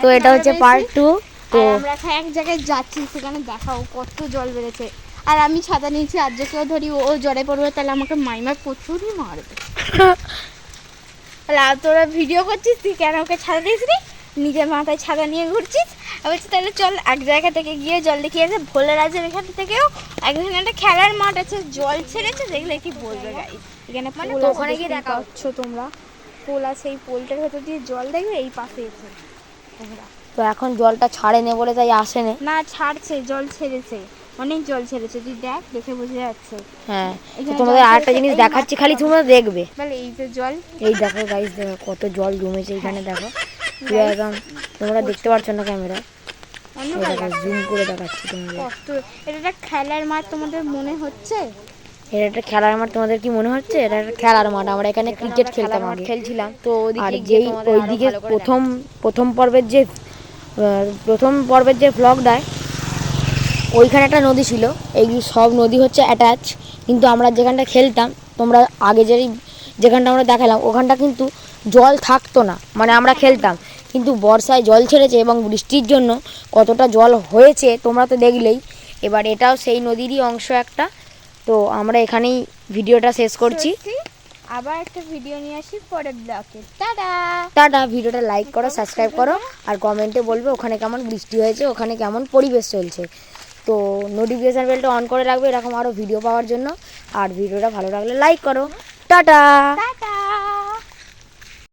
তো এটা হচ্ছে পার্ট 2। তো আমরা এখন এক জায়গায় যাচ্ছি, সেখানে দেখাও কত জল বেড়েছে। আর আমি ছাতা নিয়েছি, আর্যকেও ধরি, ও জলে পড়বে তাহলে আমাকে মাইমা প্রচুরই মারবে। তাহলে তোরা ভিডিও করছিস, তুই কেন ওকে ছাতা দিস নি, নিজের মাথায় ছাতা নিয়ে ঘুরছিস। বলছি তাহলে চল এক জায়গা থেকে গিয়ে জল দেখিয়ে আছে। ভোলে রাজের এখান থেকেও একদিন একটা খেলার মাঠ আছে, জল ছেড়েছে, দেখলে কি বলবে গাইস। এখানে মানে ওখানে গিয়ে দেখা হচ্ছে, তোমরা পোল আছে, এই পোলটার ভেতর দিয়ে জল দেখবে, এই পাশে এসে তোমরা। তো এখন জলটা ছাড়েনি বলে তাই আসেনি। না ছাড়ছে, জল ছেড়েছে, অনেক জল ছেড়েছে, তুই দেখ, দেখে বোঝা যাচ্ছে। হ্যাঁ, তো তোমাদের আরেকটা জিনিস দেখাচ্ছি, খালি তোমরা দেখবে। বলে এই যে জল, এই দেখো গাইস, দেখো কত জল জমেছে এখানে। দেখো পুরো একদম, তোমরা দেখতে পাচ্ছ না ক্যামেরা, জুম করে দেখাচ্ছি তোমাদের। এটা একটা খেলার মাঠ তোমাদের মনে হচ্ছে? এটা একটা খেলার মাঠ তোমাদের কি মনে হচ্ছে? এটা একটা খেলার মাঠ। আমরা এখানে ক্রিকেট খেলতাম, আগে খেলছিলাম। তো যেই ওইদিকে প্রথম পর্বের যে ব্লগ দেয়, ওইখানে একটা নদী ছিল। এই সব নদী হচ্ছে অ্যাটাচ, কিন্তু আমরা যেখানটা খেলতাম, তোমরা আগে যেখানটা আমরা দেখালাম, ওখানটা কিন্তু জল থাকতো না, মানে আমরা খেলতাম। কিন্তু বর্ষায় জল ছেড়েছে এবং বৃষ্টির জন্য কতটা জল হয়েছে তোমরা তো দেখলেই। এবার এটাও সেই নদীরই অংশ একটা। তো আমরা এখানেই ভিডিওটা শেষ করছি। আবার একটা ভিডিও নিয়ে আসি পরের ব্লগে। Tata tata. ভিডিওটা লাইক করো, সাবস্ক্রাইব করো, আর কমেন্টে বলবে ওখানে কেমন বৃষ্টি হয়েছে, ওখানে কেমন পরিবেশ চলছে। তো নোটিফিকেশান বেলটা অন করে রাখবে এরকম আরও ভিডিও পাওয়ার জন্য। আর ভিডিওটা ভালো লাগলে লাইক করো। টাটা।